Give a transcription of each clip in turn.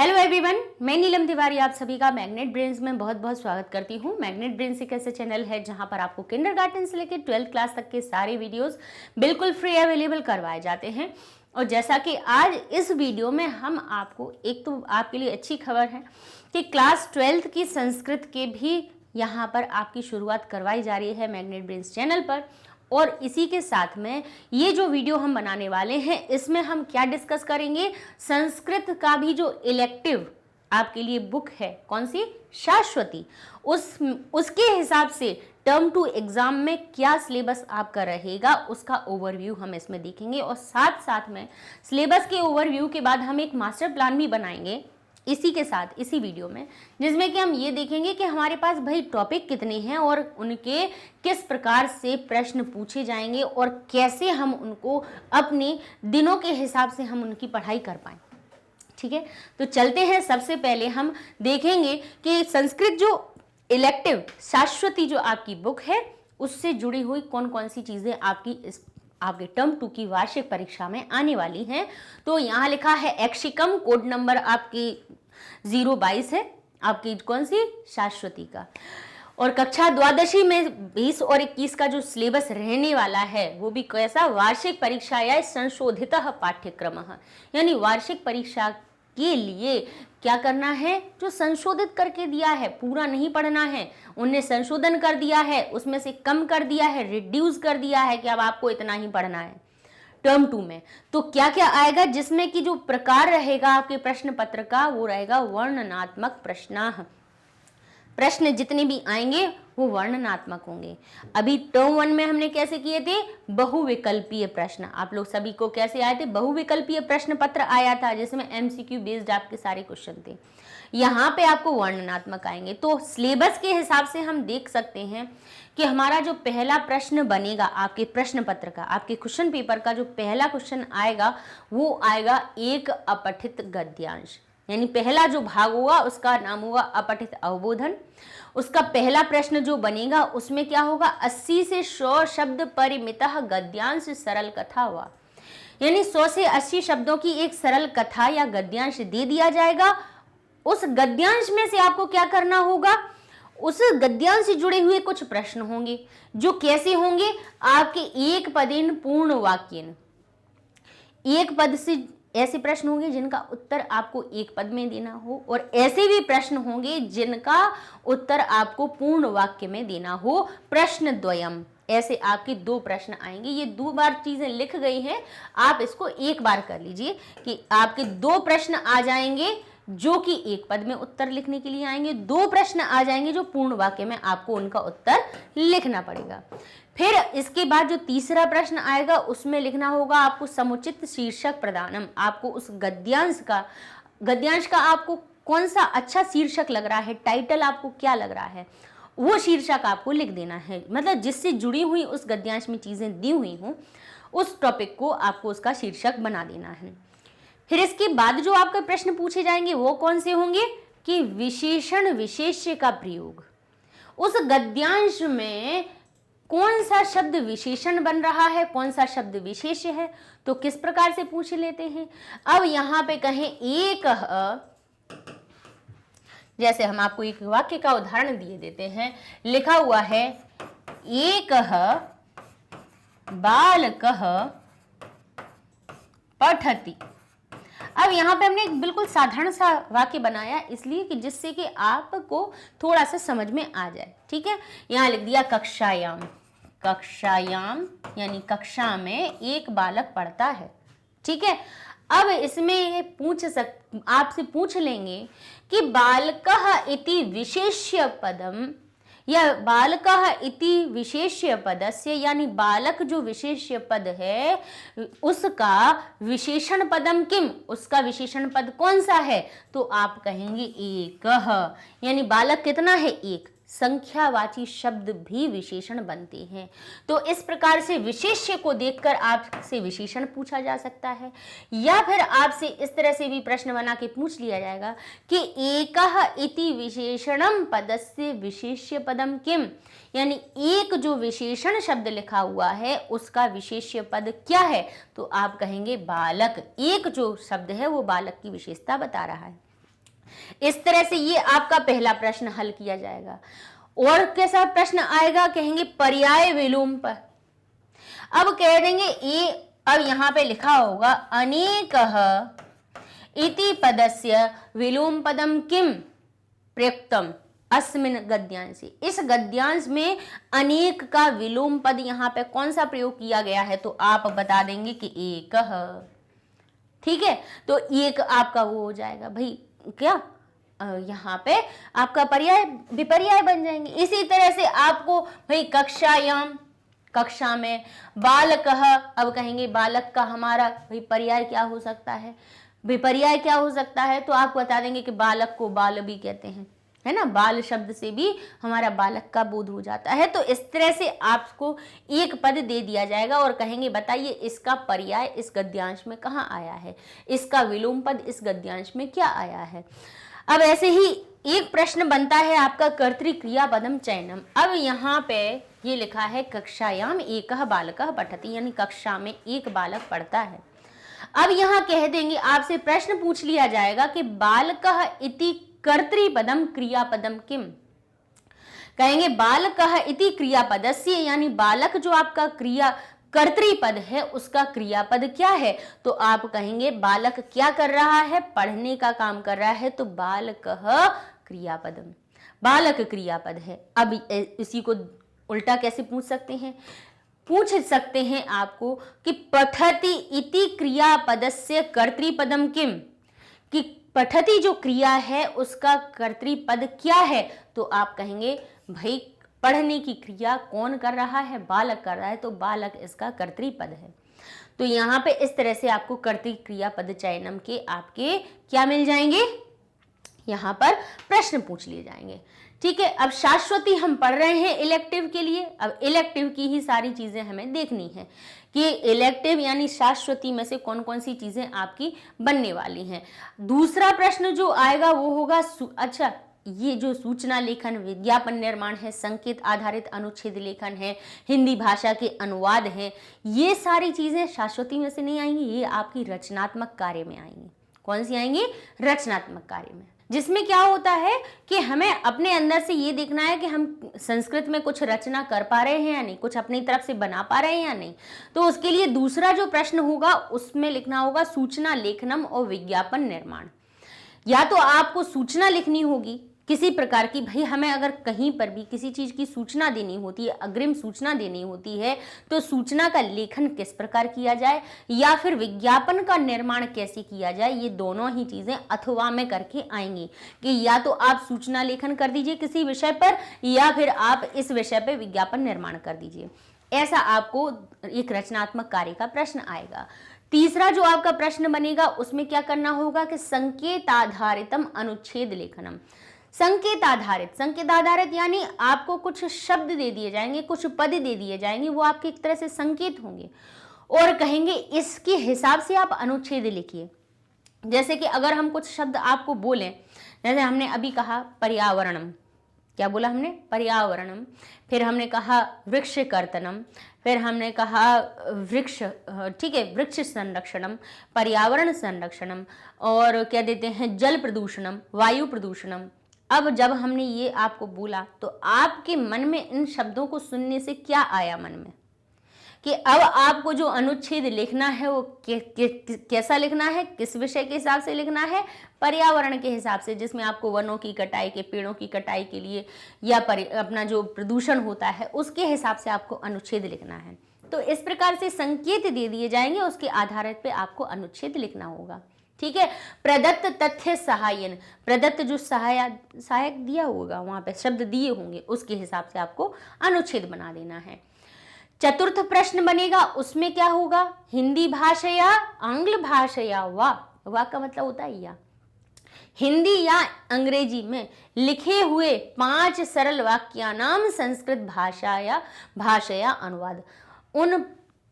Hello everyone, मैं नीलम तिवारी आप सभी का मैग्नेट ब्रेन्स में बहुत बहुत स्वागत करती हूँ। मैग्नेट ब्रेन्स एक ऐसे चैनल है जहाँ पर आपको किंडरगार्टन से लेकर 12th क्लास तक के सारे वीडियोस बिल्कुल फ्री अवेलेबल करवाए जाते हैं। और जैसा कि आज इस वीडियो में हम आपको एक तो आपके लिए अच्छी खबर है कि क्लास 12th की संस्कृत के भी यहाँ पर आपकी शुरुआत करवाई जा रही है मैग्नेट ब्रेन्स चैनल पर। और इसी के साथ में ये जो वीडियो हम बनाने वाले हैं इसमें हम क्या डिस्कस करेंगे, संस्कृत का भी जो इलेक्टिव आपके लिए बुक है, कौन सी, शाश्वती, उसके हिसाब से टर्म 2 एग्जाम में क्या सिलेबस आपका रहेगा उसका ओवरव्यू हम इसमें देखेंगे। और साथ साथ में सिलेबस के ओवरव्यू के बाद हम एक मास्टर प्लान भी बनाएंगे इसी के साथ इसी वीडियो में, जिसमें कि हम ये देखेंगे कि हमारे पास भाई टॉपिक कितने हैं और उनके किस प्रकार से प्रश्न पूछे जाएंगे और कैसे हम उनको अपने दिनों के हिसाब से हम उनकी पढ़ाई कर पाएं। ठीक है, तो चलते हैं। सबसे पहले हम देखेंगे कि संस्कृत जो इलेक्टिव शाश्वती जो आपकी बुक है उससे जुड़ी हुई कौन कौन सी चीज़ें आपके टर्म 2 की वार्षिक परीक्षा में आने वाली हैं। तो यहाँ लिखा है एक्शिकम, कोड नंबर आपकी 022 है, आपकी कौन सी, शाश्वती का। और कक्षा द्वादशी में 20 और 21 का जो सिलेबस रहने वाला है वो भी कैसा, वार्षिक परीक्षा या संशोधित पाठ्यक्रम, यानी वार्षिक परीक्षा के लिए क्या करना है, जो संशोधित करके दिया है, पूरा नहीं पढ़ना है, उनने संशोधन कर दिया है, उसमें से कम कर दिया है, रिड्यूस कर दिया है कि अब आपको इतना ही पढ़ना है टर्म 2 में। तो क्या क्या आएगा, जिसमें कि जो प्रकार रहेगा आपके प्रश्न पत्र का वो रहेगा वर्णनात्मक प्रश्न जितने भी आएंगे वो वर्णनात्मक होंगे। अभी टर्म 1 में हमने कैसे किए थे, बहुविकल्पीय प्रश्न, आप लोग सभी को कैसे आए थे, बहुविकल्पीय प्रश्न पत्र आया था जिसमें एमसीक्यू बेस्ड आपके सारे क्वेश्चन थे। यहाँ पे आपको वर्णनात्मक आएंगे। तो सिलेबस के हिसाब से हम देख सकते हैं कि हमारा जो पहला प्रश्न बनेगा आपके प्रश्न पत्र का, आपके क्वेश्चन पेपर का जो पहला क्वेश्चन आएगा वो आएगा एक अपठित गद्यांश, यानी पहला जो भाग होगा उसका नाम होगा अपठित अवबोधन। उसका पहला प्रश्न जो बनेगा उसमें क्या होगा, 80 से 100 शब्द परिमितः गद्यांश सरल कथा हुआ, यानी 100 से 80 शब्दों की एक सरल कथा या गद्यांश दे दिया जाएगा। उस गद्यांश में से आपको क्या करना होगा, उस गद्यांश से जुड़े हुए कुछ प्रश्न होंगे जो कैसे होंगे, आपके एक पदेन पूर्ण वाक्यन, एक पद से ऐसे प्रश्न होंगे जिनका उत्तर आपको एक पद में देना हो, और ऐसे भी प्रश्न होंगे जिनका उत्तर आपको पूर्ण वाक्य में देना हो। प्रश्न द्वयम, ऐसे आपके 2 प्रश्न आएंगे। ये 2 बार चीजें लिख गई हैं, आप इसको एक बार कर लीजिए कि आपके 2 प्रश्न आ जाएंगे जो कि एक पद में उत्तर लिखने के लिए आएंगे, 2 प्रश्न आ जाएंगे जो पूर्ण वाक्य में आपको उनका उत्तर लिखना पड़ेगा। फिर इसके बाद जो तीसरा प्रश्न आएगा उसमें लिखना होगा आपको समुचित शीर्षक प्रदानम, आपको उस गद्यांश का आपको कौन सा अच्छा शीर्षक लग रहा है, टाइटल आपको क्या लग रहा है, वो शीर्षक आपको लिख देना है। मतलब जिससे जुड़ी हुई उस गद्यांश में चीजें दी हुई हों उस टॉपिक को आपको उसका शीर्षक बना देना है। फिर इसके बाद जो आपके प्रश्न पूछे जाएंगे वो कौन से होंगे कि विशेषण विशेष्य का प्रयोग, उस गद्यांश में कौन सा शब्द विशेषण बन रहा है, कौन सा शब्द विशेष्य है, तो किस प्रकार से पूछ लेते हैं। अब यहाँ पे कहें एक, जैसे हम आपको एक वाक्य का उदाहरण दिए देते हैं, लिखा हुआ है एक बालकः पठति। अब यहाँ पे हमने एक बिल्कुल साधारण सा वाक्य बनाया इसलिए कि जिससे कि आपको थोड़ा सा समझ में आ जाए। ठीक है, यहाँ लिख दिया कक्षायाम, कक्षायाम यानी कक्षा में एक बालक पढ़ता है। ठीक है, अब इसमें ये आपसे पूछ लेंगे कि बालकः इति विशेष्य पदम या बालकः इति विशेष्य पदस्य, यानी बालक जो विशेष्य पद है उसका विशेषण पदम किम, उसका विशेषण पद कौन सा है, तो आप कहेंगे एकः, यानी बालक कितना है, एक। संख्यावाची शब्द भी विशेषण बनते हैं। तो इस प्रकार से विशेष्य को देखकर आपसे विशेषण पूछा जा सकता है, या फिर आपसे इस तरह से भी प्रश्न बना के पूछ लिया जाएगा कि एकः इति विशेषणम पदस्य विशेष्य पदम किम, यानी एक जो विशेषण शब्द लिखा हुआ है उसका विशेष्य पद क्या है, तो आप कहेंगे बालक। एक जो शब्द है वो बालक की विशेषता बता रहा है। इस तरह से ये आपका पहला प्रश्न हल किया जाएगा। और कैसा प्रश्न आएगा, कहेंगे पर्याय विलोम पर। अब कह देंगे ये, अब यहां पे लिखा होगा अनेकः इति पदस्य विलोम पदम किम प्रयुक्तम अस्मिन् गद्यांशे। इस गद्यांश में अनेक का विलोम पद यहाँ पे कौन सा प्रयोग किया गया है, तो आप बता देंगे कि एकः। ठीक है, तो एक आपका वो हो जाएगा भाई क्या, यहाँ पे आपका पर्याय विपर्याय बन जाएंगे। इसी तरह से आपको भाई कक्षायाम, कक्षा में, बालकः, अब कहेंगे बालक का हमारा भाई पर्याय क्या हो सकता है, विपर्याय क्या हो सकता है, तो आप बता देंगे कि बालक को बाल भी कहते हैं, है ना, बाल शब्द से भी हमारा बालक का बोध हो जाता है। तो इस तरह से आपको एक पद दे दिया जाएगा और कहेंगे बताइए इसका पर्याय इस गद्यांश में कहाँ आया है, इसका विलोम पद इस गद्यांश में क्या आया है। अब ऐसे ही एक प्रश्न बनता है आपका कर्तृक्रियापदम चयनम। अब यहाँ पे ये लिखा है कक्षायाम एकः बालकः पठति, यानी कक्षा में एक बालक पढ़ता है। अब यहाँ कह देंगे, आपसे प्रश्न पूछ लिया जाएगा कि बालकः इति कर्तृपदम क्रियापदम किम। कहेंगे बालकः इति क्रियापदस्य, यानी बालक जो आपका क्रिया कर्तृपद है उसका क्रियापद क्या है, तो आप कहेंगे बालक क्या कर रहा है, पढ़ने का काम कर रहा है, तो बालकः क्रियापदम, बालक क्रियापद है। अब इसी को उल्टा कैसे पूछ सकते हैं, पूछ सकते हैं आपको कि पठति इति क्रियापदस्य कर्तृपदम किम, कि पठति जो क्रिया है उसका कर्तृपद क्या है, तो आप कहेंगे भाई पढ़ने की क्रिया कौन कर रहा है, बालक कर रहा है, तो बालक इसका कर्तृपद है। तो यहाँ पे इस तरह से आपको कर्तृक्रियापद चयनम के आपके क्या मिल जाएंगे, यहाँ पर प्रश्न पूछ लिए जाएंगे। ठीक है, अब शाश्वती हम पढ़ रहे हैं इलेक्टिव के लिए। अब इलेक्टिव की ही सारी चीजें हमें देखनी है कि इलेक्टिव यानी शाश्वती में से कौन कौन सी चीजें आपकी बनने वाली हैं। दूसरा प्रश्न जो आएगा वो होगा अच्छा, ये जो सूचना लेखन, विज्ञापन निर्माण है, संकेत आधारित अनुच्छेद लेखन है, हिंदी भाषा के अनुवाद हैं, ये सारी चीजें शाश्वती में से नहीं आएंगी, ये आपकी रचनात्मक कार्य में आएंगी। कौन सी आएंगी, रचनात्मक कार्य में, जिसमें क्या होता है कि हमें अपने अंदर से ये देखना है कि हम संस्कृत में कुछ रचना कर पा रहे हैं या नहीं, कुछ अपनी तरफ से बना पा रहे हैं या नहीं। तो उसके लिए दूसरा जो प्रश्न होगा उसमें लिखना होगा सूचना लेखनम और विज्ञापन निर्माण। या तो आपको सूचना लिखनी होगी किसी प्रकार की, भाई हमें अगर कहीं पर भी किसी चीज की सूचना देनी होती है, अग्रिम सूचना देनी होती है, तो सूचना का लेखन किस प्रकार किया जाए या फिर विज्ञापन का निर्माण कैसे किया जाए, ये दोनों ही चीजें अथवा में करके आएंगी कि या तो आप सूचना लेखन कर दीजिए किसी विषय पर या फिर आप इस विषय पर विज्ञापन निर्माण कर दीजिए। ऐसा आपको एक रचनात्मक कार्य का प्रश्न आएगा। तीसरा जो आपका प्रश्न बनेगा उसमें क्या करना होगा कि संकेत आधारितम अनुच्छेद लेखनम। संकेत आधारित यानी आपको कुछ शब्द दे दिए जाएंगे, कुछ पद दे दिए जाएंगे, वो आपके एक तरह से संकेत होंगे और कहेंगे इसके हिसाब से आप अनुच्छेद लिखिए। जैसे कि अगर हम कुछ शब्द आपको बोलें, जैसे हमने अभी कहा पर्यावरणम, क्या बोला हमने, पर्यावरणम, फिर हमने कहा वृक्ष कर्तनम, फिर हमने कहा वृक्ष, ठीक है, वृक्ष संरक्षणम, पर्यावरण संरक्षणम, और क्या देते हैं जल प्रदूषणम, वायु प्रदूषणम। अब जब हमने ये आपको बोला तो आपके मन में इन शब्दों को सुनने से क्या आया मन में, कि अब आपको जो अनुच्छेद लिखना है वो कैसा लिखना है, किस विषय के हिसाब से लिखना है, पर्यावरण के हिसाब से, जिसमें आपको वनों की कटाई के, पेड़ों की कटाई के लिए या अपना जो प्रदूषण होता है उसके हिसाब से आपको अनुच्छेद लिखना है। तो इस प्रकार से संकेत दे दिए जाएंगे, उसके आधार पे आपको अनुच्छेद लिखना होगा। ठीक है, प्रदत्त तथ्य सहायन, प्रदत्त जो सहायक दिया होगा वहां पे शब्द दिए होंगे उसके हिसाब से आपको अनुच्छेद बना देना है। चतुर्थ प्रश्न बनेगा, उसमें क्या होगा, हिंदी भाषया आंग्ल भाषया वा का मतलब होता है या, हिंदी या अंग्रेजी में लिखे हुए 5 सरल वाक्यानाम संस्कृत भाषया अनुवाद। उन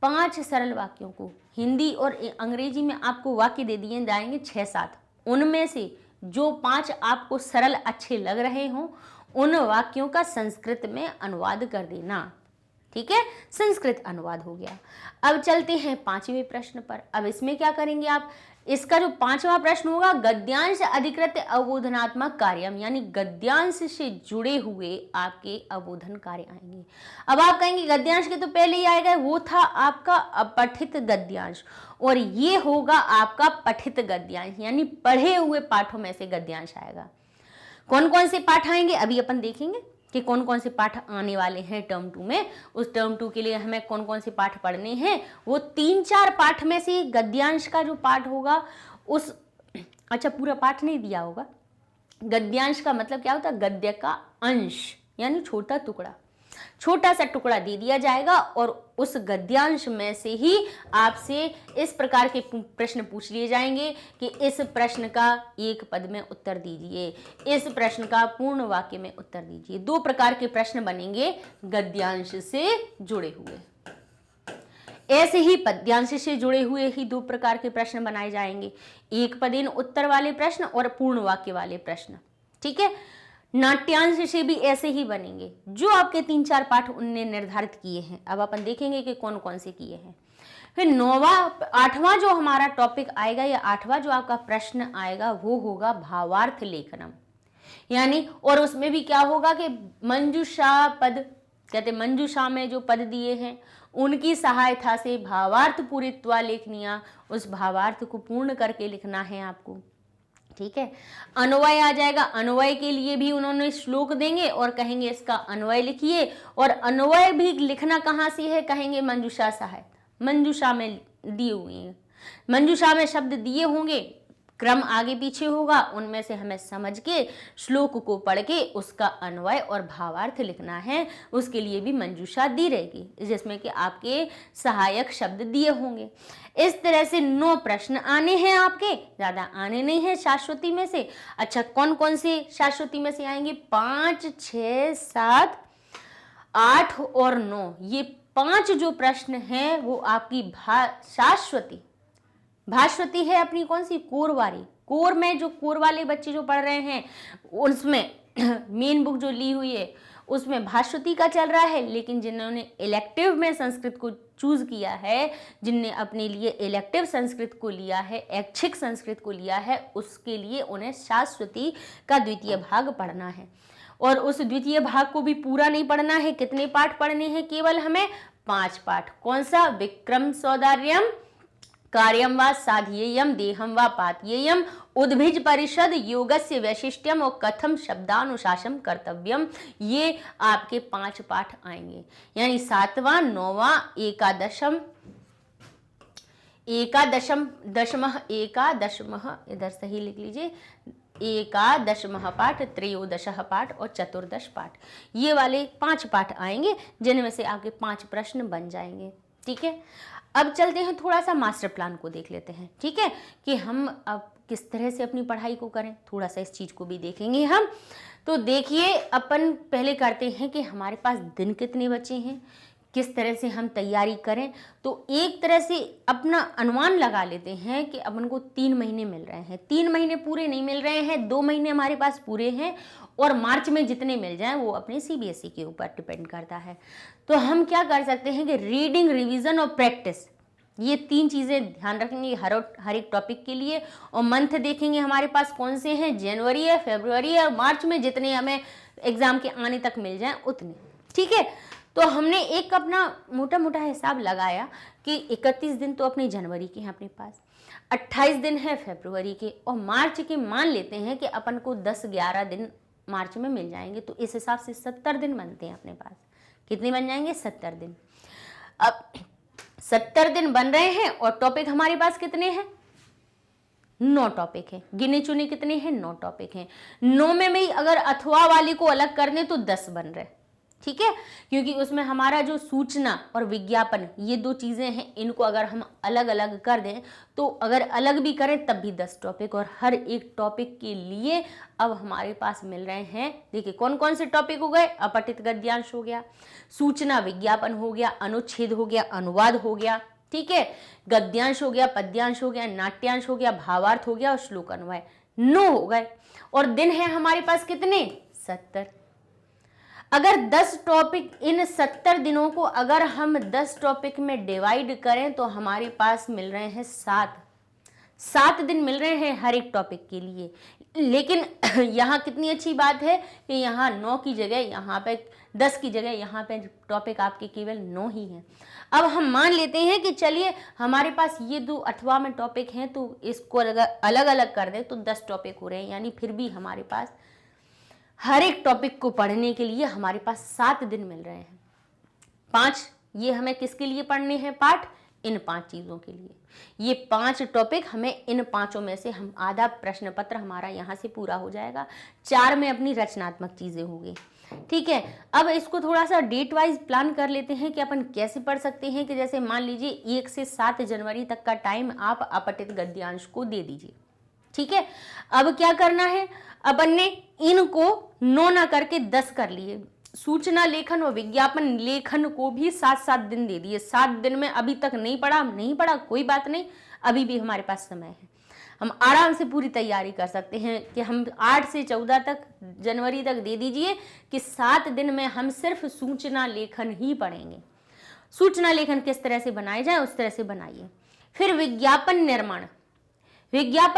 5 सरल वाक्यों को हिंदी और अंग्रेजी में आपको वाक्य दे दिए जाएंगे 6-7, उनमें से जो 5 आपको सरल अच्छे लग रहे हों उन वाक्यों का संस्कृत में अनुवाद कर देना। ठीक है, संस्कृत अनुवाद हो गया। अब चलते हैं 5वें प्रश्न पर। अब इसमें क्या करेंगे आप, इसका जो 5वां प्रश्न होगा, गद्यांश अधिकृत अवबोधनात्मक कार्यम, यानी गद्यांश से जुड़े हुए आपके अवबोधन कार्य आएंगे। अब आप कहेंगे गद्यांश के तो पहले ही आएगा, वो था आपका अपठित गद्यांश, और ये होगा आपका पठित गद्यांश, यानी पढ़े हुए पाठों में से गद्यांश आएगा। कौन कौन से पाठ आएंगे अभी अपन देखेंगे कि कौन कौन से पाठ आने वाले हैं टर्म 2 में। उस टर्म 2 के लिए हमें कौन कौन से पाठ पढ़ने हैं, वो 3-4 पाठ में से गद्यांश का जो पाठ होगा उस, अच्छा पूरा पाठ नहीं दिया होगा। गद्यांश का मतलब क्या होता है, गद्य का अंश, यानी छोटा टुकड़ा, छोटा सा टुकड़ा दे दिया जाएगा, और उस गद्यांश में से ही आपसे इस प्रकार के प्रश्न पूछ लिए जाएंगे कि इस प्रश्न का एक पद में उत्तर दीजिए, इस प्रश्न का पूर्ण वाक्य में उत्तर दीजिए। 2 प्रकार के प्रश्न बनेंगे गद्यांश से जुड़े हुए। ऐसे ही पद्यांश से जुड़े हुए ही 2 प्रकार के प्रश्न बनाए जाएंगे, एक पदेन उत्तर वाले प्रश्न और पूर्ण वाक्य वाले प्रश्न। ठीक है, नाट्यांश से भी ऐसे ही बनेंगे, जो आपके 3-4 पाठ उनने निर्धारित किए हैं। अब अपन देखेंगे कि कौन कौन से किए हैं। फिर 8वां जो हमारा टॉपिक आएगा, या 8वां जो आपका प्रश्न आएगा, वो होगा भावार्थ लेखनम, यानी, और उसमें भी क्या होगा कि मंजूषा पद, कहते मंजूषा में जो पद दिए हैं उनकी सहायता से भावार्थ पूरित्वा लेखनिया, उस भावार्थ को पूर्ण करके लिखना है आपको। ठीक है, अन्वय आ जाएगा, अन्वय के लिए भी उन्होंने श्लोक देंगे और कहेंगे इसका अन्वय लिखिए, और अन्वय भी लिखना कहाँ से है, कहेंगे मंजूषा सहायता, मंजूषा में दिए हुए हैं, मंजूषा में शब्द दिए होंगे, क्रम आगे पीछे होगा, उनमें से हमें समझ के श्लोक को पढ़ के उसका अन्वय और भावार्थ लिखना है। उसके लिए भी मंजूषा दी रहेगी, जिसमें कि आपके सहायक शब्द दिए होंगे। इस तरह से 9 प्रश्न आने हैं आपके, ज़्यादा आने नहीं है शाश्वती में से। अच्छा, कौन कौन से शाश्वती में से आएंगे, 5, 6, 7, 8 और 9, ये 5 जो प्रश्न हैं वो आपकी शाश्वती, भास्वती है अपनी कौन सी, कोर वाली। कोर में जो कोर वाले बच्चे जो पढ़ रहे हैं, उसमें मेन बुक जो ली हुई है उसमें भास्वती का चल रहा है, लेकिन जिन्होंने इलेक्टिव में संस्कृत को चूज किया है, जिनने अपने लिए इलेक्टिव संस्कृत को लिया है, ऐच्छिक संस्कृत को लिया है, उसके लिए उन्हें शाश्वती का द्वितीय भाग पढ़ना है। और उस द्वितीय भाग को भी पूरा नहीं पढ़ना है, कितने पाठ पढ़ने हैं, केवल हमें 5 पाठ। कौन सा, विक्रम सौदार्यम, कार्यम व साध्येयम, देहम व पात्येयम, उद्भिज परिषद, योगस्य वैशिष्ट्यम और कथम शब्दानुशासन कर्तव्यम, ये आपके 5 पाठ आएंगे। यानी 7वां, 9वां, एकादशमः, इधर सही लिख लीजिए, 11वां पाठ, 13वां पाठ और 14वां पाठ, ये वाले 5 पाठ आएंगे, जिनमें से आपके 5 प्रश्न बन जाएंगे। ठीक है, अब चलते हैं थोड़ा सा मास्टर प्लान को देख लेते हैं। ठीक है, कि हम अब किस तरह से अपनी पढ़ाई को करें, थोड़ा सा इस चीज़ को भी देखेंगे हम। तो देखिए, अपन पहले करते हैं कि हमारे पास दिन कितने बचे हैं, किस तरह से हम तैयारी करें। तो एक तरह से अपना अनुमान लगा लेते हैं कि अपन को 3 महीने मिल रहे हैं। 3 महीने पूरे नहीं मिल रहे हैं, 2 महीने हमारे पास पूरे हैं, और मार्च में जितने मिल जाएं वो अपने CBSE के ऊपर डिपेंड करता है। तो हम क्या कर सकते हैं कि रीडिंग, रिवीजन और प्रैक्टिस, ये 3 चीज़ें ध्यान रखेंगे हर एक टॉपिक के लिए। और मंथ देखेंगे हमारे पास कौन से हैं, जनवरी है, फरवरी है और मार्च में, जितने हमें एग्ज़ाम के आने तक मिल जाएं उतने। ठीक है, तो हमने एक अपना मोटा मोटा हिसाब लगाया कि 31 दिन तो अपने जनवरी के हैं अपने पास, 28 दिन है फरवरी के, और मार्च के मान लेते हैं कि अपन को 10-11 दिन मार्च में मिल जाएंगे। तो इस हिसाब से 70 दिन बनते हैं अपने पास। कितने बन जाएंगे, 70 दिन। अब 70 दिन बन रहे हैं, और टॉपिक हमारे पास कितने हैं, 9 टॉपिक हैं। गिने चुने कितने हैं, 9 टॉपिक हैं। 9 में भी अगर अथवा वाले को अलग कर दें तो 10 बन रहे। ठीक है, क्योंकि उसमें हमारा जो सूचना और विज्ञापन, ये 2 चीज़ें हैं, इनको अगर हम अलग अलग कर दें, तो अगर अलग भी करें तब भी 10 टॉपिक, और हर एक टॉपिक के लिए अब हमारे पास मिल रहे हैं। देखिए कौन कौन से टॉपिक हो गए, अपठित गद्यांश हो गया, सूचना विज्ञापन हो गया, अनुच्छेद हो गया, अनुवाद हो गया, ठीक है, गद्यांश हो गया, पद्यांश हो गया, नाट्यांश हो गया, भावार्थ हो गया और श्लोक अन्वय। 9 हो गए, और दिन है हमारे पास कितने, 70। अगर 10 टॉपिक, इन 70 दिनों को अगर हम 10 टॉपिक में डिवाइड करें तो हमारे पास मिल रहे हैं 7 दिन मिल रहे हैं हर एक टॉपिक के लिए। लेकिन यहाँ कितनी अच्छी बात है कि यहाँ 9 की जगह, यहाँ पे 10 की जगह यहाँ पे टॉपिक आपके केवल 9 ही हैं। अब हम मान लेते हैं कि चलिए हमारे पास ये 2 8वां में टॉपिक हैं, तो इसको अलग अलग कर दें तो 10 टॉपिक हो रहे हैं, यानी फिर भी हमारे पास हर एक टॉपिक को पढ़ने के लिए हमारे पास 7 दिन मिल रहे हैं। 5 ये हमें किसके लिए पढ़ने हैं पाठ? इन 5 चीज़ों के लिए। ये 5 टॉपिक हमें, इन 5 में से हम आधा प्रश्न पत्र हमारा यहाँ से पूरा हो जाएगा। 4 में अपनी रचनात्मक चीज़ें होंगी। ठीक है, अब इसको थोड़ा सा डेट वाइज प्लान कर लेते हैं कि अपन कैसे पढ़ सकते हैं। कि जैसे मान लीजिए 1 से 7 जनवरी तक का टाइम आप अपठित गद्यांश को दे दीजिए। ठीक है, अब क्या करना है, अपन ने इनको 9 ना करके 10 कर लिए। सूचना लेखन और विज्ञापन लेखन को भी 7-7 दिन दे दिए। 7 दिन में अभी तक नहीं पढ़ा कोई बात नहीं, अभी भी हमारे पास समय है, हम आराम से पूरी तैयारी कर सकते हैं। कि हम 8 से 14 तक जनवरी तक दे दीजिए कि 7 दिन में हम सिर्फ सूचना लेखन ही पढ़ेंगे। सूचना लेखन किस तरह से बनाए जाए उस तरह से बनाइए। फिर विज्ञापन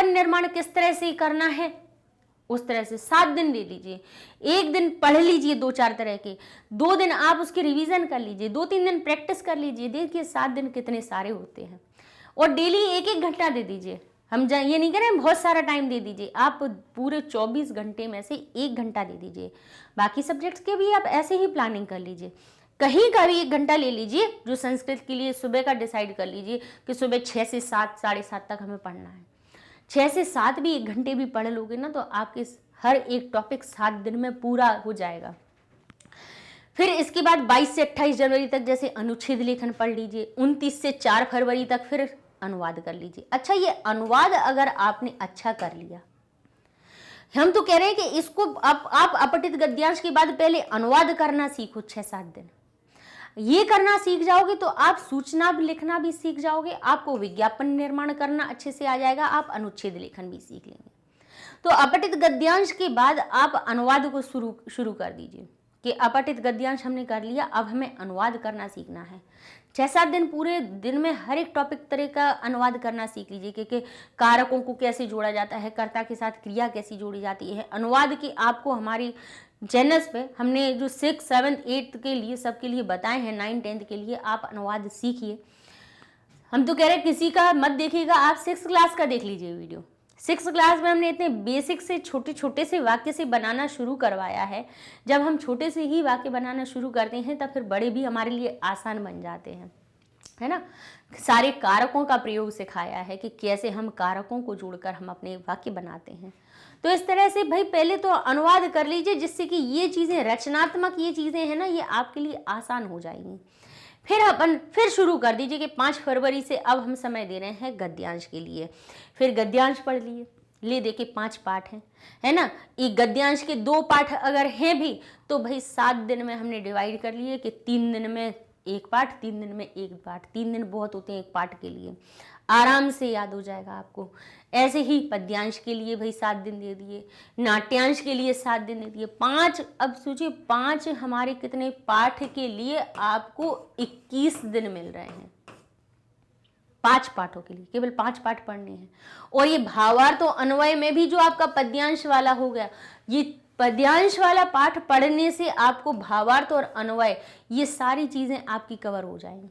निर्माण किस तरह से करना है उस तरह से 7 दिन दे दीजिए। 1 दिन पढ़ लीजिए 2-4 तरह के, 2 दिन आप उसकी रिवीजन कर लीजिए, 2-3 दिन प्रैक्टिस कर लीजिए। देखिए 7 दिन कितने सारे होते हैं। और डेली 1-1 घंटा दे दीजिए। हम ये नहीं करें बहुत सारा टाइम दे दीजिए, आप पूरे 24 घंटे में से 1 घंटा दे दीजिए। बाकी सब्जेक्ट्स के भी आप ऐसे ही प्लानिंग कर लीजिए। कहीं का भी 1 घंटा ले लीजिए। जो संस्कृत के लिए सुबह का डिसाइड कर लीजिए कि सुबह 6 से 7, 7:30 तक हमें पढ़ना है। 6 से 7 भी 1 घंटे भी पढ़ लोगे ना तो आपके हर एक टॉपिक 7 दिन में पूरा हो जाएगा। फिर इसके बाद 22 से 28 जनवरी तक जैसे अनुच्छेद लेखन पढ़ लीजिए। 29 से 4 फरवरी तक फिर अनुवाद कर लीजिए। अच्छा, ये अनुवाद अगर आपने अच्छा कर लिया, हम तो कह रहे हैं कि इसको आप अपठित गद्यांश के बाद पहले अनुवाद करना सीखो 6-7 दिन। ये करना सीख जाओगे तो आप सूचना भी लिखना भी सीख जाओगे, आपको विज्ञापन निर्माण करना अच्छे से आ जाएगा, आप अनुच्छेद लेखन भी सीख लेंगे। तो अपठित गद्यांश के बाद आप अनुवाद को शुरू कर दीजिए कि अपठित गद्यांश हमने कर लिया, अब हमें अनुवाद करना सीखना है। 6-7 दिन पूरे दिन में हर एक टॉपिक तरह का अनुवाद करना सीख लीजिए कि कारकों को कैसे जोड़ा जाता है, कर्ता के साथ क्रिया कैसी जोड़ी जाती है। अनुवाद की आपको हमारी चैनल्स पे हमने जो 6, 7, 8 के लिए सबके लिए बताए हैं, 9, 10 के लिए आप अनुवाद सीखिए। हम तो कह रहे हैं किसी का मत देखिएगा, आप 6th क्लास का देख लीजिए वीडियो। 6th क्लास में हमने इतने बेसिक से छोटे से वाक्य से बनाना शुरू करवाया है। जब हम छोटे से ही वाक्य बनाना शुरू करते हैं तब फिर बड़े भी हमारे लिए आसान बन जाते हैं, है ना। सारे कारकों का प्रयोग सिखाया है कि कैसे हम कारकों को जोड़कर हम अपने वाक्य बनाते हैं। तो इस तरह से भाई पहले तो अनुवाद कर लीजिए, जिससे कि ये चीज़ें रचनात्मक ये चीज़ें हैं ना, ये आपके लिए आसान हो जाएंगी। फिर शुरू कर दीजिए कि 5 फरवरी से अब हम समय दे रहे हैं गद्यांश के लिए। फिर गद्यांश पढ़ लिए, ले देखिए 5 पाठ हैं, है ना। एक गद्यांश के 2 पाठ अगर हैं भी तो भाई 7 दिन में हमने डिवाइड कर लिए कि 3 दिन में 1 पाठ, 3 दिन में 1 पाठ। 3 दिन बहुत होते हैं 1 पाठ के लिए, आराम से याद हो जाएगा आपको। ऐसे ही पद्यांश के लिए भाई 7 दिन दे दिए, नाट्यांश के लिए 7 दिन दे दिए। 5, अब सोचिए 5 हमारे कितने पाठ के लिए आपको 21 दिन मिल रहे हैं। 5 पाठों के लिए केवल 5 पाठ पढ़ने हैं। और ये भावार्थ और अन्वय में भी जो आपका पद्यांश वाला हो गया, ये पद्यांश वाला पाठ पढ़ने से आपको भावार्थ और अन्वय ये सारी चीजें आपकी कवर हो जाएंगी।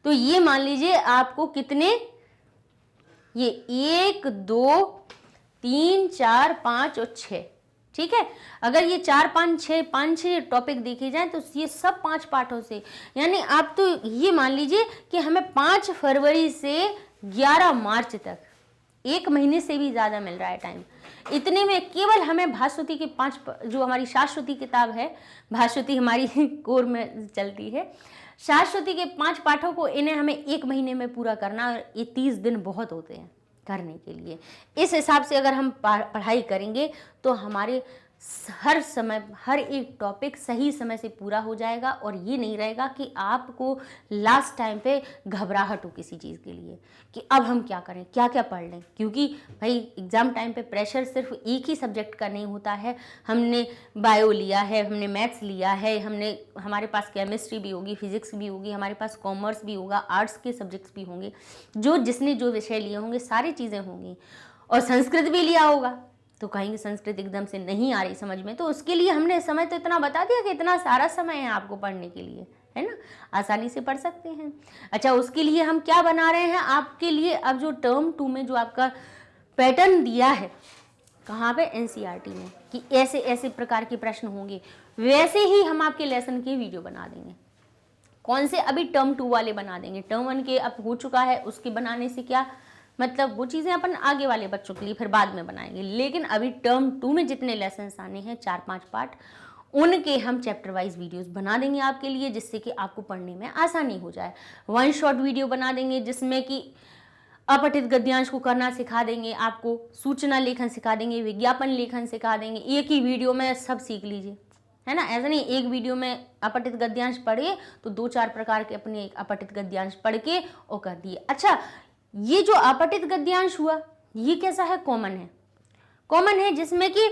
तो ये मान लीजिए आपको कितने, ये 1, 2, 3, 4, 5 और 6, ठीक है। अगर ये 4, 5, 6 टॉपिक देखे जाए तो ये सब 5 पाठों से, यानी आप तो ये मान लीजिए कि हमें 5 फरवरी से 11 मार्च तक 1 महीने से भी ज़्यादा मिल रहा है टाइम। इतने में केवल हमें भास्वती के 5, जो हमारी शाश्वती किताब है, भास्वती हमारी कोर में चलती है, शाश्वती के 5 पाठों को इन्हें हमें 1 महीने में पूरा करना, और ये 30 दिन बहुत होते हैं करने के लिए। इस हिसाब से अगर हम पढ़ाई करेंगे तो हमारे हर समय हर एक टॉपिक सही समय से पूरा हो जाएगा और ये नहीं रहेगा कि आपको लास्ट टाइम पे घबराहट हो किसी चीज़ के लिए कि अब हम क्या करें, क्या क्या पढ़ लें। क्योंकि भाई एग्ज़ाम टाइम पे प्रेशर सिर्फ एक ही सब्जेक्ट का नहीं होता है। हमने बायो लिया है, हमने मैथ्स लिया है, हमारे पास केमिस्ट्री भी होगी, फिजिक्स भी होगी, हमारे पास कॉमर्स भी होगा, आर्ट्स के सब्जेक्ट्स भी होंगे, जिसने जो विषय लिए होंगे सारी चीज़ें होंगी, और संस्कृत भी लिया होगा। तो कहेंगे संस्कृत एकदम से नहीं आ रही समझ में, तो उसके लिए हमने समय तो इतना बता दिया कि इतना सारा समय है आपको पढ़ने के लिए, है ना, आसानी से पढ़ सकते हैं। अच्छा, उसके लिए हम क्या बना रहे हैं आपके लिए, अब जो टर्म 2 में जो आपका पैटर्न दिया है, कहाँ पे, एनसीईआरटी में, कि ऐसे ऐसे प्रकार के प्रश्न होंगे, वैसे ही हम आपके लेसन की वीडियो बना देंगे। कौन से, अभी टर्म 2 वाले बना देंगे, टर्म 1 के अब हो चुका है, उसके बनाने से क्या मतलब, वो चीज़ें अपन आगे वाले बच्चों के लिए फिर बाद में बनाएंगे। लेकिन अभी टर्म 2 में जितने लेसन्स आने हैं 4-5 पार्ट, उनके हम चैप्टर वाइज वीडियोस बना देंगे आपके लिए, जिससे कि आपको पढ़ने में आसानी हो जाए। 1 शॉट वीडियो बना देंगे जिसमें कि अपठित गद्यांश को करना सिखा देंगे, आपको सूचना लेखन सिखा देंगे, विज्ञापन लेखन सिखा देंगे। एक ही वीडियो में सब सीख लीजिए, है ना, ऐसा नहीं एक वीडियो में अपठित गद्यांश पढ़िए तो 2-4 प्रकार के अपने अपठित गद्यांश पढ़ के और कर दिए। अच्छा, ये जो अपठित गद्यांश हुआ, ये कैसा है, कॉमन है जिसमें कि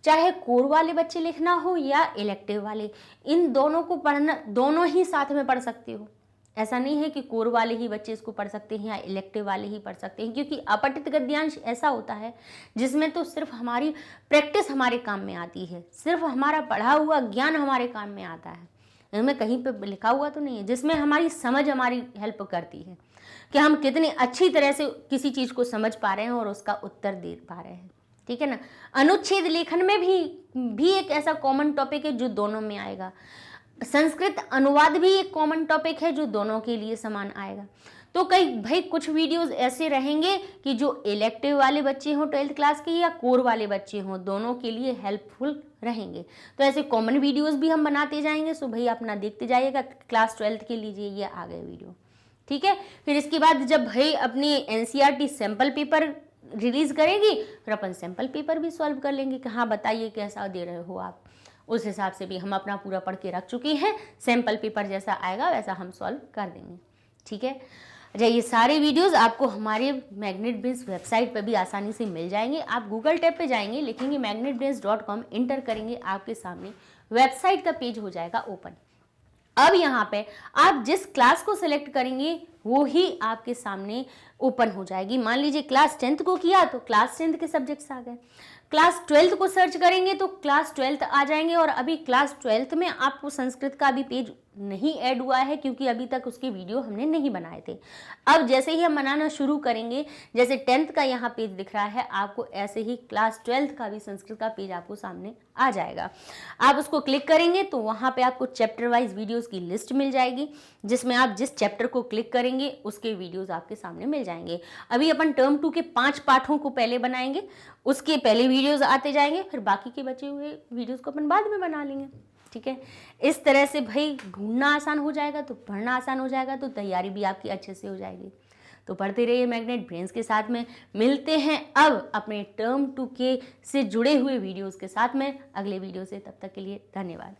चाहे कोर वाले बच्चे लिखना हो या इलेक्टिव वाले, इन दोनों को पढ़ना, दोनों ही साथ में पढ़ सकते हो। ऐसा नहीं है कि कोर वाले ही बच्चे इसको पढ़ सकते हैं या इलेक्टिव वाले ही पढ़ सकते हैं, क्योंकि अपठित गद्यांश ऐसा होता है जिसमें तो सिर्फ हमारी प्रैक्टिस हमारे काम में आती है, सिर्फ हमारा पढ़ा हुआ ज्ञान हमारे काम में आता है, इनमें कहीं पे लिखा हुआ तो नहीं है, जिसमें हमारी समझ हमारी हेल्प करती है कि हम कितनी अच्छी तरह से किसी चीज़ को समझ पा रहे हैं और उसका उत्तर दे पा रहे हैं, ठीक है ना। अनुच्छेद लेखन में भी एक ऐसा कॉमन टॉपिक है जो दोनों में आएगा। संस्कृत अनुवाद भी एक कॉमन टॉपिक है जो दोनों के लिए समान आएगा। तो कई भाई कुछ वीडियोस ऐसे रहेंगे कि जो इलेक्टिव वाले बच्चे हों 12th क्लास के या कोर वाले बच्चे हों, दोनों के लिए हेल्पफुल रहेंगे। तो ऐसे कॉमन वीडियोस भी हम बनाते जाएंगे। सो भाई अपना देखते जाइएगा। क्लास 12th के लीजिए, ये आ गए वीडियो, ठीक है। फिर इसके बाद जब भाई अपनी एनसीईआरटी सैम्पल पेपर रिलीज करेगी, फिर अपन सैम्पल पेपर भी सॉल्व कर लेंगे कि हाँ बताइए कैसा दे रहे हो आप। उस हिसाब से भी हम अपना पूरा पढ़ के रख चुके हैं। सैम्पल पेपर जैसा आएगा वैसा हम सॉल्व कर देंगे, ठीक है। अच्छा, ये सारे वीडियोस आपको हमारे मैग्नेटब्रेन्स वेबसाइट पर भी आसानी से मिल जाएंगे। आप गूगल टैब पे जाएंगे, लिखेंगे magnetbrains.com, इंटर करेंगे, आपके सामने वेबसाइट का पेज हो जाएगा ओपन। अब यहाँ पे आप जिस क्लास को सिलेक्ट करेंगे वो ही आपके सामने ओपन हो जाएगी। मान लीजिए क्लास 10th को किया तो क्लास 10th के सब्जेक्ट्स आ गए। क्लास 12th को सर्च करेंगे तो क्लास 12th आ जाएंगे। और अभी क्लास 12th में आपको संस्कृत का अभी पेज नहीं ऐड हुआ है क्योंकि अभी तक उसके वीडियो हमने नहीं बनाए थे। अब जैसे ही हम बनाना शुरू करेंगे, जैसे 10th का यहाँ पेज दिख रहा है, आपको ऐसे ही क्लास 12th का भी संस्कृत का पेज आपको सामने आ जाएगा। आप उसको क्लिक करेंगे तो वहाँ पे आपको चैप्टर वाइज वीडियोस की लिस्ट मिल जाएगी, जिसमें आप जिस चैप्टर को क्लिक करेंगे उसके वीडियोस आपके सामने मिल जाएंगे। अभी अपन टर्म 2 के 5 पाठों को पहले बनाएंगे, उसके पहले वीडियोस आते जाएंगे, फिर बाकी के बचे हुए वीडियोस को अपन बाद में बना लेंगे, ठीक है। इस तरह से भाई ढूंढना आसान हो जाएगा तो पढ़ना आसान हो जाएगा, तो तैयारी भी आपकी अच्छे से हो जाएगी। तो पढ़ते रहिए मैग्नेट ब्रेन्स के साथ में। मिलते हैं अब अपने टर्म 2 के से जुड़े हुए वीडियोस के साथ में अगले वीडियो से। तब तक के लिए धन्यवाद।